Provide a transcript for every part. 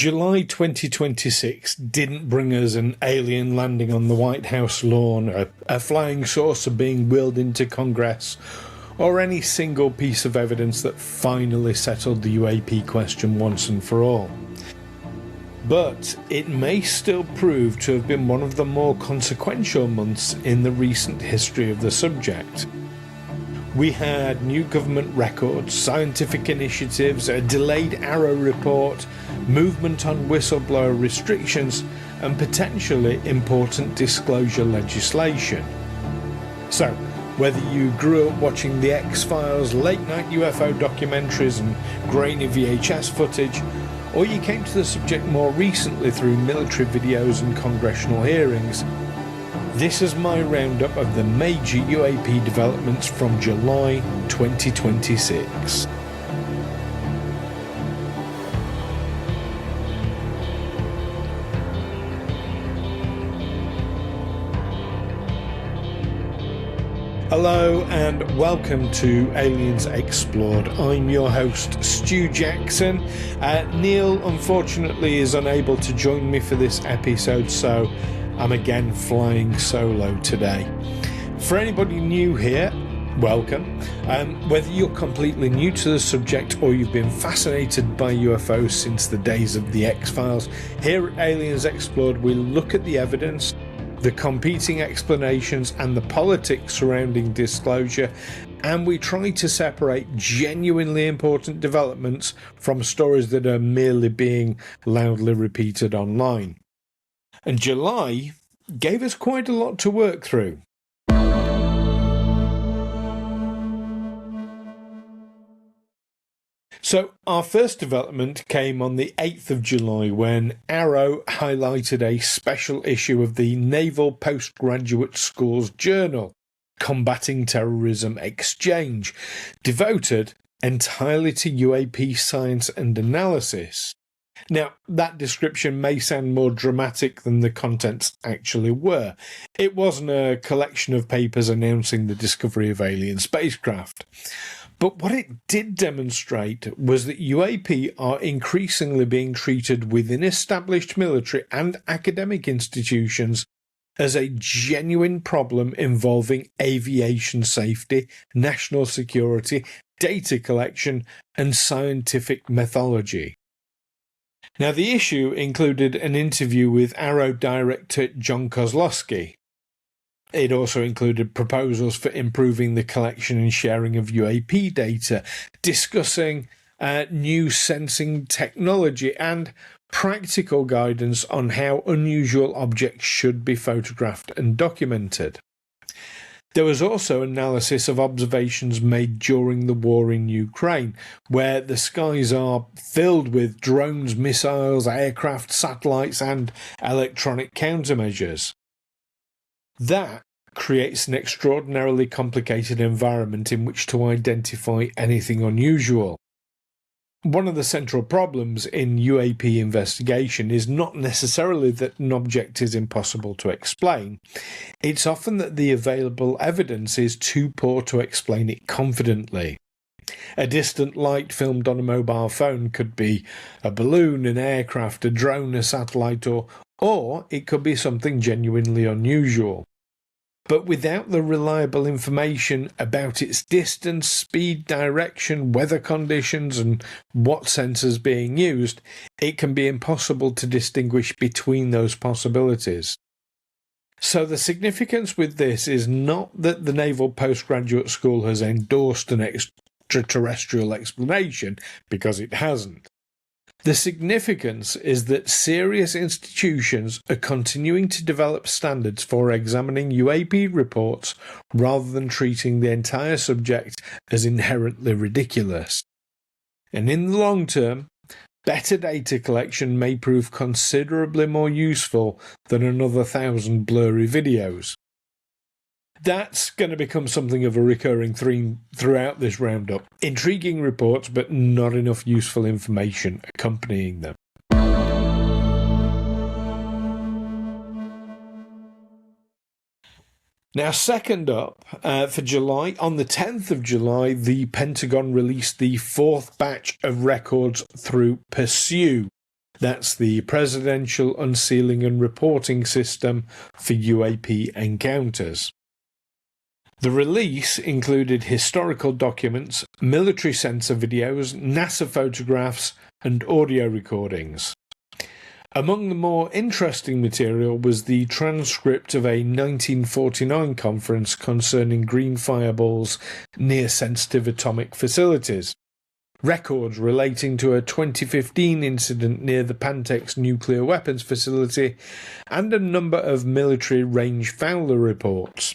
July 2026 didn't bring us an alien landing on the White House lawn, a flying saucer being wheeled into Congress, or any single piece of evidence that finally settled the UAP question once and for all. But it may still prove to have been one of the more consequential months in the recent history of the subject. We had new government records, scientific initiatives, a delayed AARO report, movement on whistleblower restrictions, and potentially important disclosure legislation. So, whether you grew up watching the X-Files, late-night UFO documentaries and grainy VHS footage, or you came to the subject more recently through military videos and congressional hearings, this is my roundup of the major UAP developments from July 2026. Hello and welcome to Aliens Explored. I'm your host, Stu Jackson. Neil unfortunately is unable to join me for this episode, so I'm again flying solo today. For anybody new here, welcome. Whether you're completely new to the subject or you've been fascinated by UFOs since the days of the X-Files, here at Aliens Explored we look at the evidence, the competing explanations and the politics surrounding disclosure, and we try to separate genuinely important developments from stories that are merely being loudly repeated online. And July gave us quite a lot to work through. So our first development came on the 8th of July when AARO highlighted a special issue of the Naval Postgraduate School's journal, Combating Terrorism Exchange, devoted entirely to UAP science and analysis. Now, that description may sound more dramatic than the contents actually were. It wasn't a collection of papers announcing the discovery of alien spacecraft. But what it did demonstrate was that UAP are increasingly being treated within established military and academic institutions as a genuine problem involving aviation safety, national security, data collection, and scientific methodology. Now, the issue included an interview with AARO Director John Kozlowski. It also included proposals for improving the collection and sharing of UAP data, discussing new sensing technology and practical guidance on how unusual objects should be photographed and documented. There was also analysis of observations made during the war in Ukraine, where the skies are filled with drones, missiles, aircraft, satellites, and electronic countermeasures. That creates an extraordinarily complicated environment in which to identify anything unusual. One of the central problems in UAP investigation is not necessarily that an object is impossible to explain. It's often that the available evidence is too poor to explain it confidently. A distant light filmed on a mobile phone could be a balloon, an aircraft, a drone, a satellite, or it could be something genuinely unusual. But without the reliable information about its distance, speed, direction, weather conditions, and what sensors being used, it can be impossible to distinguish between those possibilities. So the significance with this is not that the Naval Postgraduate School has endorsed an extraterrestrial explanation, because it hasn't. The significance is that serious institutions are continuing to develop standards for examining UAP reports rather than treating the entire subject as inherently ridiculous. And in the long term, better data collection may prove considerably more useful than another 1,000 blurry videos. That's going to become something of a recurring theme throughout this roundup. Intriguing reports, but not enough useful information accompanying them. Now, second up, for July, on the 10th of July, the Pentagon released the fourth batch of records through Pursue, That's the Presidential Unsealing and Reporting System for UAP encounters. The release included historical documents, military sensor videos, NASA photographs, and audio recordings. Among the more interesting material was the transcript of a 1949 conference concerning green fireballs near sensitive atomic facilities, records relating to a 2015 incident near the Pantex nuclear weapons facility, and a number of military range Fowler reports.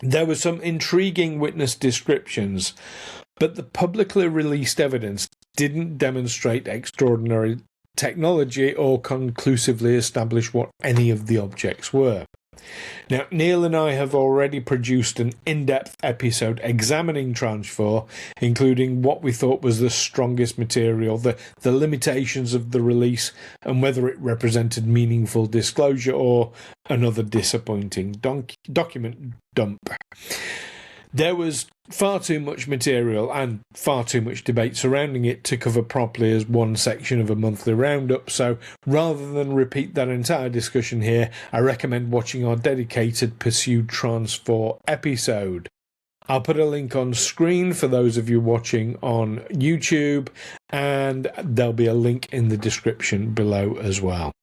There were some intriguing witness descriptions, but the publicly released evidence didn't demonstrate extraordinary technology or conclusively establish what any of the objects were. Now, Neil and I have already produced an in-depth episode examining Tranche 4, including what we thought was the strongest material, the limitations of the release, and whether it represented meaningful disclosure or another disappointing document dump. There was far too much material and far too much debate surrounding it to cover properly as one section of a monthly roundup, so rather than repeat that entire discussion here, I recommend watching our dedicated Pursued Tranche 4 episode. I'll put a link on screen for those of you watching on YouTube, and there'll be a link in the description below as well.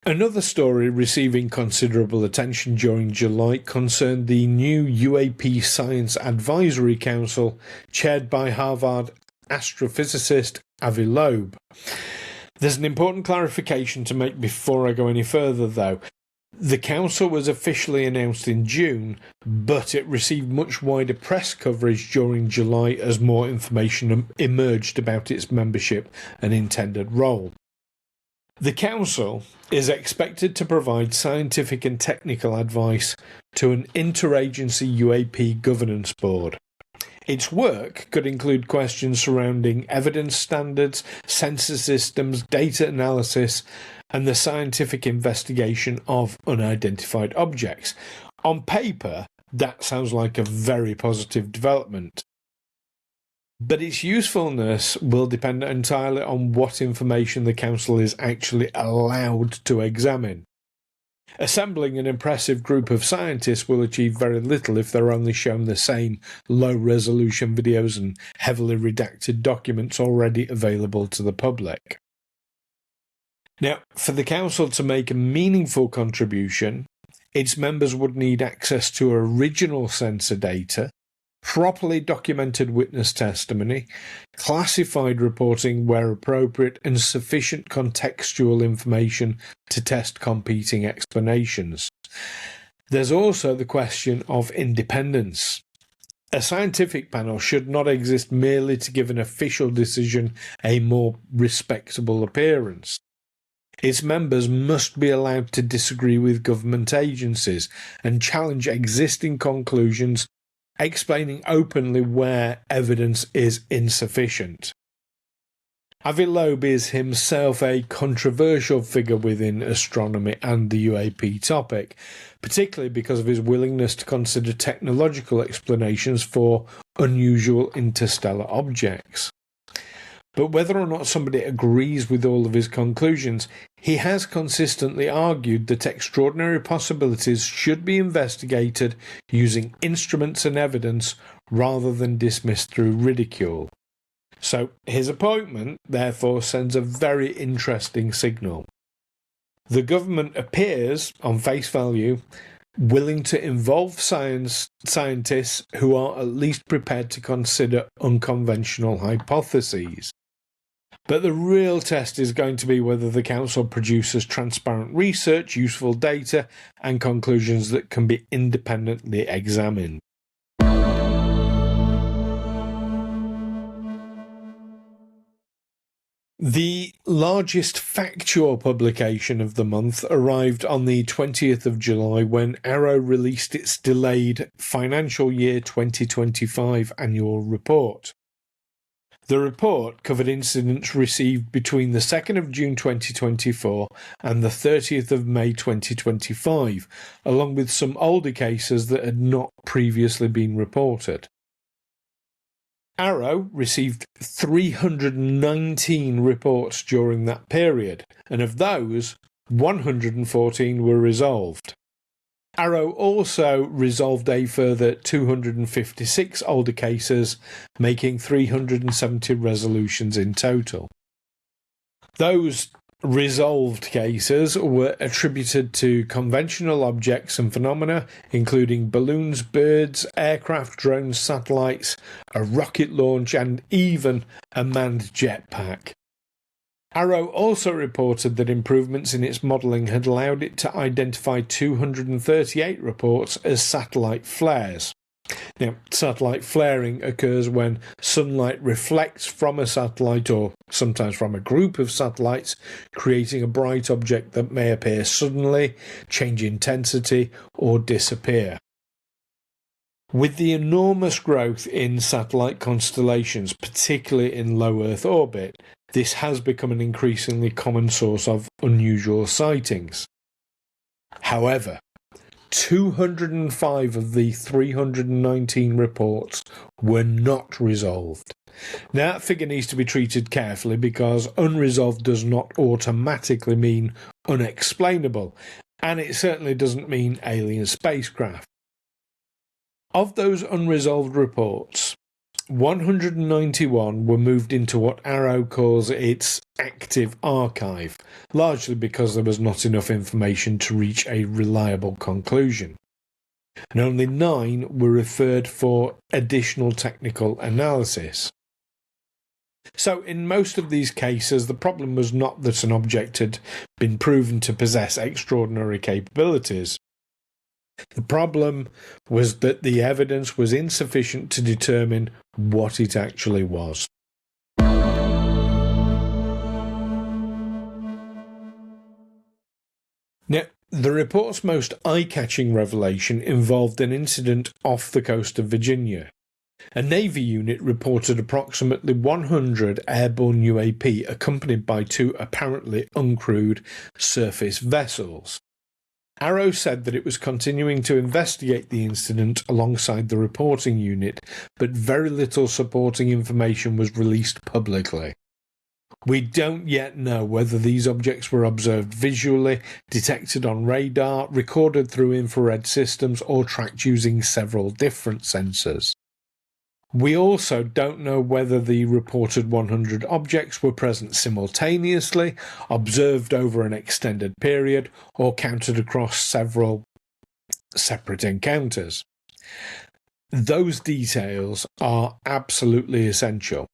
Another story receiving considerable attention during July concerned the new UAP Science Advisory Council, chaired by Harvard astrophysicist Avi Loeb. There's an important clarification to make before I go any further, though. The council was officially announced in June, but it received much wider press coverage during July as more information emerged about its membership and intended role. The Council is expected to provide scientific and technical advice to an interagency UAP governance board. Its work could include questions surrounding evidence standards, sensor systems, data analysis, and the scientific investigation of unidentified objects. On paper, that sounds like a very positive development. But its usefulness will depend entirely on what information the Council is actually allowed to examine. Assembling an impressive group of scientists will achieve very little if they're only shown the same low-resolution videos and heavily redacted documents already available to the public. Now, for the Council to make a meaningful contribution, its members would need access to original sensor data, properly documented witness testimony, classified reporting where appropriate, and sufficient contextual information to test competing explanations. There's also the question of independence. A scientific panel should not exist merely to give an official decision a more respectable appearance. Its members must be allowed to disagree with government agencies and challenge existing conclusions, explaining openly where evidence is insufficient. Avi Loeb is himself a controversial figure within astronomy and the UAP topic, particularly because of his willingness to consider technological explanations for unusual interstellar objects. But whether or not somebody agrees with all of his conclusions, he has consistently argued that extraordinary possibilities should be investigated using instruments and evidence rather than dismissed through ridicule. So his appointment, therefore, sends a very interesting signal. The government appears, on face value, willing to involve scientists who are at least prepared to consider unconventional hypotheses. But the real test is going to be whether the Council produces transparent research, useful data, and conclusions that can be independently examined. The largest factual publication of the month arrived on the 20th of July when AARO released its delayed financial year 2025 annual report. The report covered incidents received between the 2nd of June 2024 and the 30th of May 2025, along with some older cases that had not previously been reported. AARO received 319 reports during that period, and of those, 114 were resolved. AARO also resolved a further 256 older cases, making 370 resolutions in total. Those resolved cases were attributed to conventional objects and phenomena, including balloons, birds, aircraft, drones, satellites, a rocket launch, and even a manned jetpack. AARO also reported that improvements in its modelling had allowed it to identify 238 reports as satellite flares. Now, satellite flaring occurs when sunlight reflects from a satellite or sometimes from a group of satellites, creating a bright object that may appear suddenly, change intensity, or disappear. With the enormous growth in satellite constellations, particularly in low Earth orbit, this has become an increasingly common source of unusual sightings. However, 205 of the 319 reports were not resolved. Now, that figure needs to be treated carefully because unresolved does not automatically mean unexplainable, and it certainly doesn't mean alien spacecraft. Of those unresolved reports, 191 were moved into what AARO calls its active archive, largely because there was not enough information to reach a reliable conclusion. And only 9 were referred for additional technical analysis. So in most of these cases, the problem was not that an object had been proven to possess extraordinary capabilities. The problem was that the evidence was insufficient to determine what it actually was. Now, the report's most eye-catching revelation involved an incident off the coast of Virginia. A Navy unit reported approximately 100 airborne UAP accompanied by 2 apparently uncrewed surface vessels. AARO said that it was continuing to investigate the incident alongside the reporting unit, but very little supporting information was released publicly. We don't yet know whether these objects were observed visually, detected on radar, recorded through infrared systems, or tracked using several different sensors. We also don't know whether the reported 100 objects were present simultaneously, observed over an extended period, or counted across several separate encounters. Those details are absolutely essential.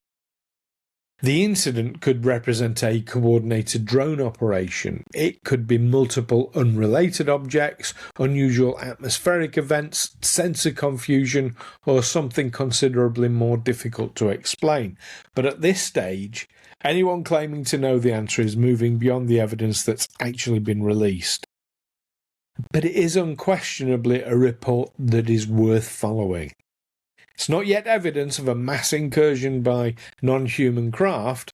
The incident could represent a coordinated drone operation. It could be multiple unrelated objects, unusual atmospheric events, sensor confusion, or something considerably more difficult to explain. But at this stage, anyone claiming to know the answer is moving beyond the evidence that's actually been released. But it is unquestionably a report that is worth following. It's not yet evidence of a mass incursion by non-human craft,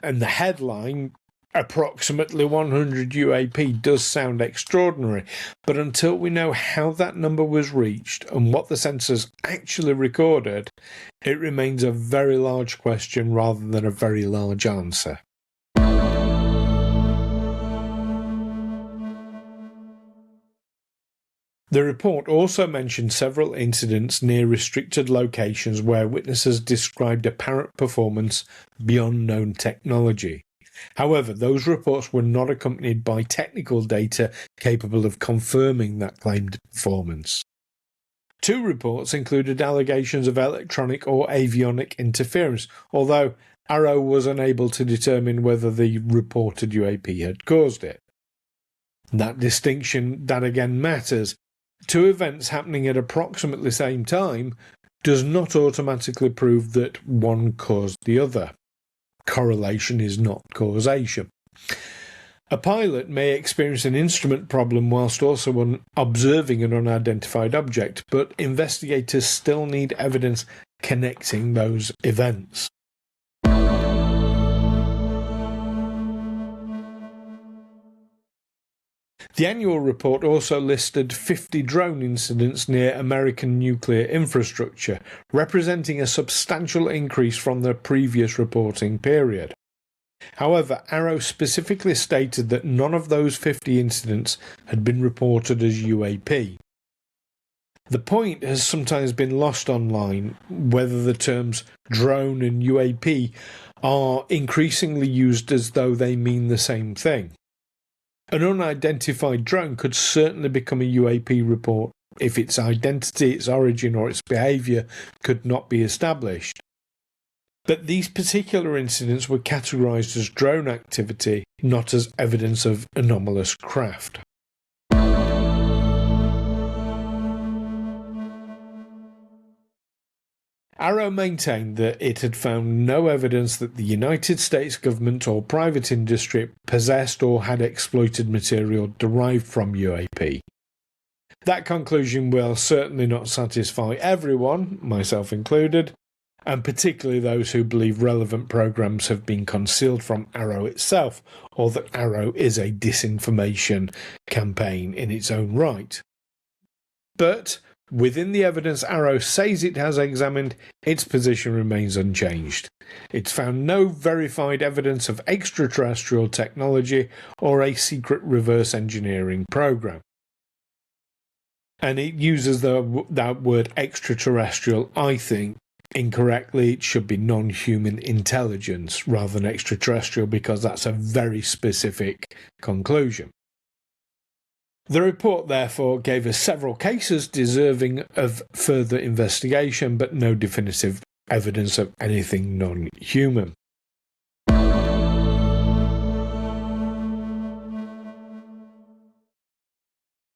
and the headline, approximately 100 UAP, does sound extraordinary, but until we know how that number was reached and what the sensors actually recorded, it remains a very large question rather than a very large answer. The report also mentioned several incidents near restricted locations where witnesses described apparent performance beyond known technology. However, those reports were not accompanied by technical data capable of confirming that claimed performance. 2 reports included allegations of electronic or avionic interference, although AARO was unable to determine whether the reported UAP had caused it. That distinction, that again matters. 2 events happening at approximately the same time does not automatically prove that one caused the other. Correlation is not causation. A pilot may experience an instrument problem whilst also observing an unidentified object, but investigators still need evidence connecting those events. The annual report also listed 50 drone incidents near American nuclear infrastructure, representing a substantial increase from the previous reporting period. However, AARO specifically stated that none of those 50 incidents had been reported as UAP. The point has sometimes been lost online whether the terms drone and UAP are increasingly used as though they mean the same thing. An unidentified drone could certainly become a UAP report if its identity, its origin, or its behaviour could not be established. But these particular incidents were categorised as drone activity, not as evidence of anomalous craft. AARO maintained that it had found no evidence that the United States government or private industry possessed or had exploited material derived from UAP. That conclusion will certainly not satisfy everyone, myself included, and particularly those who believe relevant programs have been concealed from AARO itself, or that AARO is a disinformation campaign in its own right. But within the evidence AARO says it has examined, its position remains unchanged. It's found no verified evidence of extraterrestrial technology or a secret reverse engineering program. And it uses that word extraterrestrial, I think, incorrectly. It should be non-human intelligence rather than extraterrestrial, because that's a very specific conclusion. The report therefore gave us several cases deserving of further investigation, but no definitive evidence of anything non-human.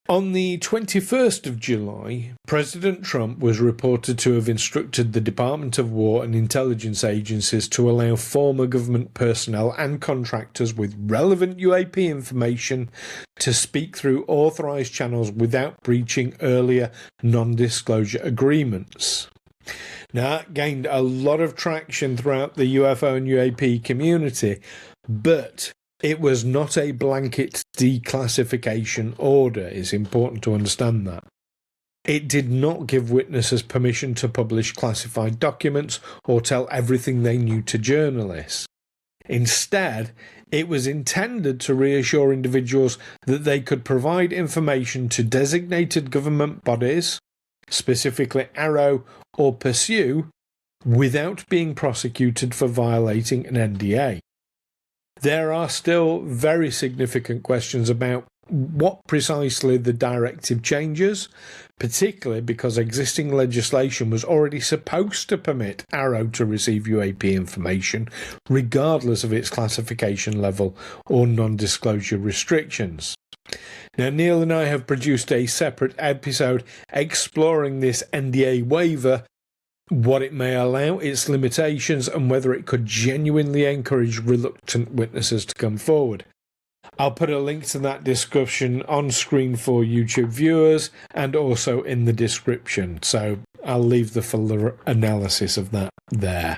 On the 21st of July, President Trump was reported to have instructed the Department of War and intelligence agencies to allow former government personnel and contractors with relevant UAP information to speak through authorised channels without breaching earlier non-disclosure agreements. Now, that gained a lot of traction throughout the UFO and UAP community, but it was not a blanket declassification order. It's important to understand that. It did not give witnesses permission to publish classified documents or tell everything they knew to journalists. Instead, it was intended to reassure individuals that they could provide information to designated government bodies, specifically AARO or Pursue, without being prosecuted for violating an NDA. There are still very significant questions about what precisely the directive changes, particularly because existing legislation was already supposed to permit AARO to receive UAP information, regardless of its classification level or non-disclosure restrictions. Now, Neil and I have produced a separate episode exploring this NDA waiver, what it may allow, its limitations, and whether it could genuinely encourage reluctant witnesses to come forward. I'll put a link to that discussion on screen for YouTube viewers and also in the description, so I'll leave the full analysis of that there.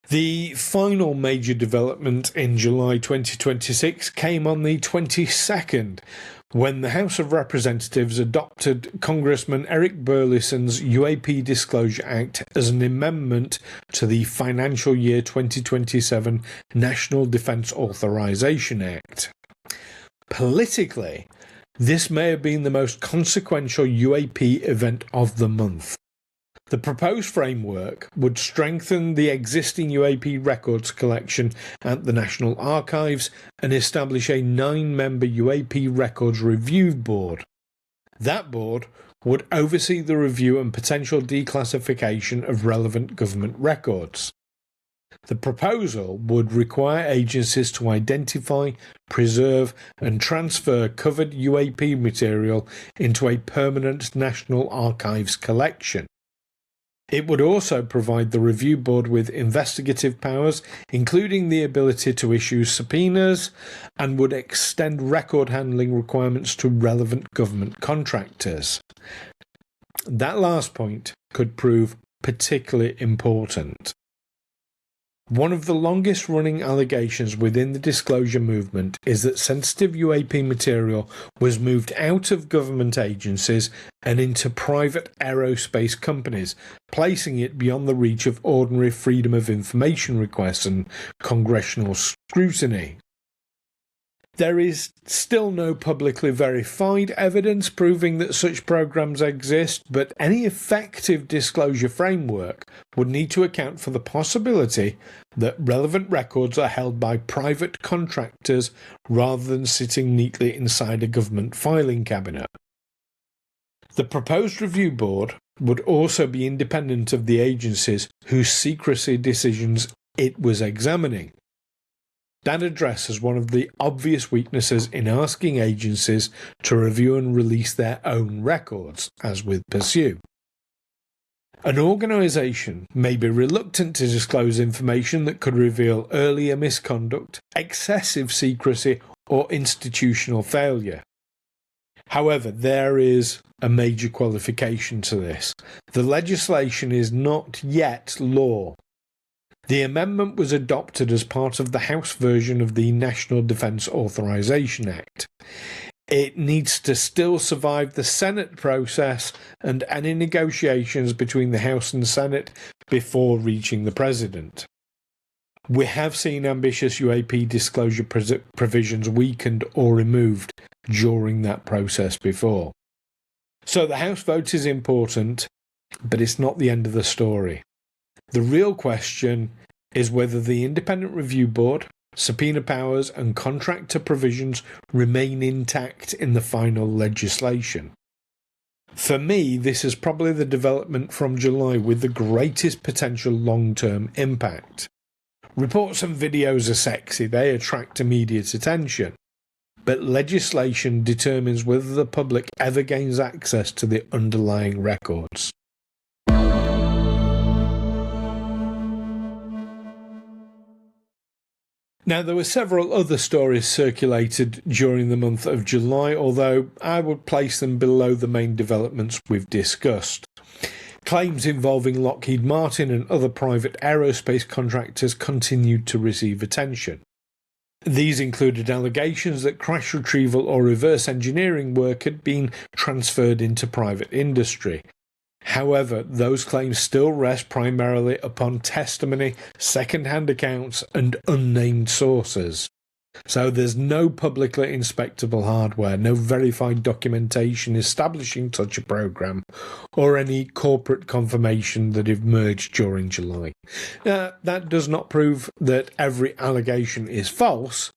The final major development in July 2026 came on the 22nd, when the House of Representatives adopted Congressman Eric Burleson's UAP Disclosure Act as an amendment to the Financial Year 2027 National Defense Authorization Act. Politically, this may have been the most consequential UAP event of the month. The proposed framework would strengthen the existing UAP records collection at the National Archives and establish a 9-member UAP Records Review Board. That board would oversee the review and potential declassification of relevant government records. The proposal would require agencies to identify, preserve and transfer covered UAP material into a permanent National Archives collection. It would also provide the review board with investigative powers, including the ability to issue subpoenas, and would extend record handling requirements to relevant government contractors. That last point could prove particularly important. One of the longest running allegations within the disclosure movement is that sensitive UAP material was moved out of government agencies and into private aerospace companies, placing it beyond the reach of ordinary Freedom of Information requests and congressional scrutiny. There is still no publicly verified evidence proving that such programs exist, but any effective disclosure framework would need to account for the possibility that relevant records are held by private contractors rather than sitting neatly inside a government filing cabinet. The proposed review board would also be independent of the agencies whose secrecy decisions it was examining. That addresses one of the obvious weaknesses in asking agencies to review and release their own records, as with Pursue. An organisation may be reluctant to disclose information that could reveal earlier misconduct, excessive secrecy, or institutional failure. However, there is a major qualification to this. The legislation is not yet law. The amendment was adopted as part of the House version of the National Defence Authorization Act. It needs to still survive the Senate process and any negotiations between the House and Senate before reaching the President. We have seen ambitious UAP disclosure provisions weakened or removed during that process before. So the House vote is important, but it's not the end of the story. The real question is whether the Independent Review Board, subpoena powers and contractor provisions remain intact in the final legislation. For me, this is probably the development from July with the greatest potential long-term impact. Reports and videos are sexy, they attract immediate attention. But legislation determines whether the public ever gains access to the underlying records. Now, there were several other stories circulated during the month of July, although I would place them below the main developments we've discussed. Claims involving Lockheed Martin and other private aerospace contractors continued to receive attention. These included allegations that crash retrieval or reverse engineering work had been transferred into private industry. However, those claims still rest primarily upon testimony, second-hand accounts, and unnamed sources. So there's no publicly inspectable hardware, no verified documentation establishing such a program, or any corporate confirmation that emerged during July. That does not prove that every allegation is false,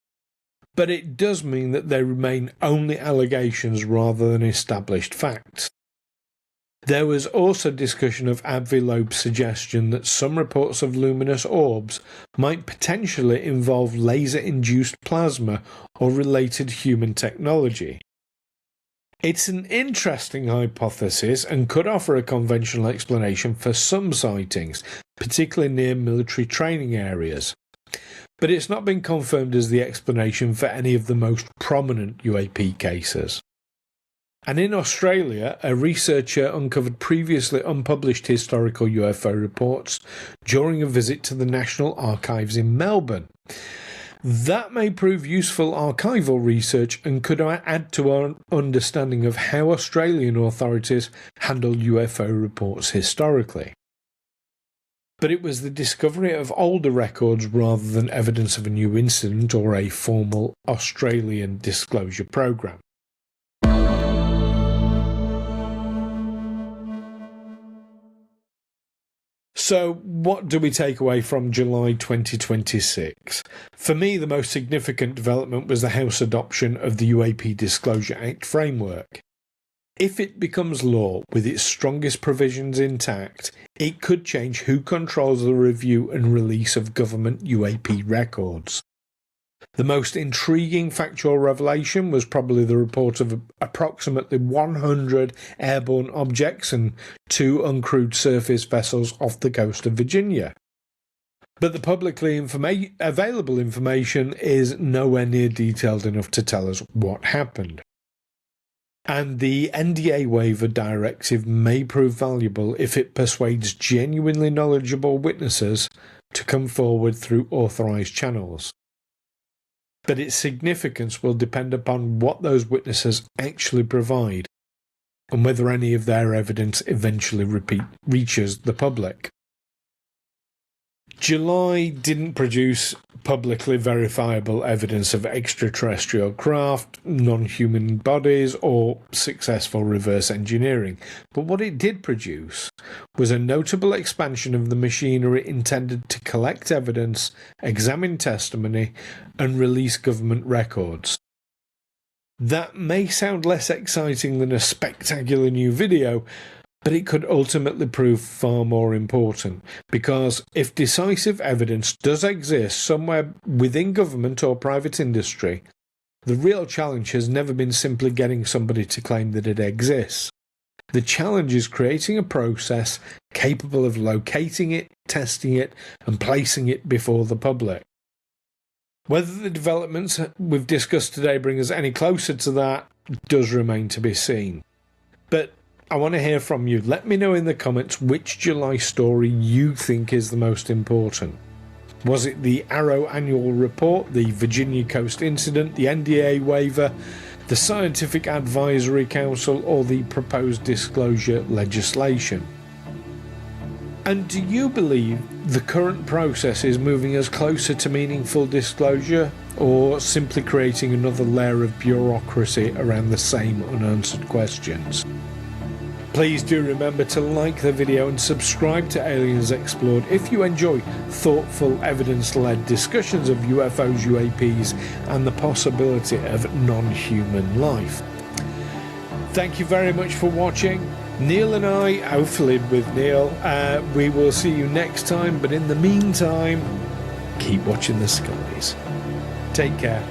but it does mean that they remain only allegations rather than established facts. There was also discussion of Loeb's suggestion that some reports of luminous orbs might potentially involve laser-induced plasma or related human technology. It's an interesting hypothesis and could offer a conventional explanation for some sightings, particularly near military training areas. But it's not been confirmed as the explanation for any of the most prominent UAP cases. And in Australia, a researcher uncovered previously unpublished historical UFO reports during a visit to the National Archives in Melbourne. That may prove useful archival research and could add to our understanding of how Australian authorities handled UFO reports historically. But it was the discovery of older records rather than evidence of a new incident or a formal Australian disclosure program. So, what do we take away from July 2026? For me, the most significant development was the House adoption of the UAP Disclosure Act framework. If it becomes law with its strongest provisions intact, it could change who controls the review and release of government UAP records. The most intriguing factual revelation was probably the report of approximately 100 airborne objects and 2 uncrewed surface vessels off the coast of Virginia. But the publicly available information is nowhere near detailed enough to tell us what happened. And the NDA Waiver directive may prove valuable if it persuades genuinely knowledgeable witnesses to come forward through authorised channels. But its significance will depend upon what those witnesses actually provide and whether any of their evidence eventually reaches the public. July didn't produce publicly verifiable evidence of extraterrestrial craft, non-human bodies, or successful reverse engineering, but what it did produce was a notable expansion of the machinery intended to collect evidence, examine testimony, and release government records. That may sound less exciting than a spectacular new video, but it could ultimately prove far more important, because if decisive evidence does exist somewhere within government or private industry, the real challenge has never been simply getting somebody to claim that it exists. The challenge is creating a process capable of locating it, testing it, and placing it before the public. Whether the developments we've discussed today bring us any closer to that does remain to be seen. But I want to hear from you. Let me know in the comments which July story you think is the most important. Was it the AARO annual report, the Virginia Coast incident, the NDA waiver, the Scientific Advisory Council, or the proposed disclosure legislation? And do you believe the current process is moving us closer to meaningful disclosure, or simply creating another layer of bureaucracy around the same unanswered questions? Please do remember to like the video and subscribe to Aliens Explored if you enjoy thoughtful, evidence-led discussions of UFOs, UAPs, and the possibility of non-human life. Thank you very much for watching. Neil and I, hopefully with Neil, we will see you next time, but in the meantime, keep watching the skies. Take care.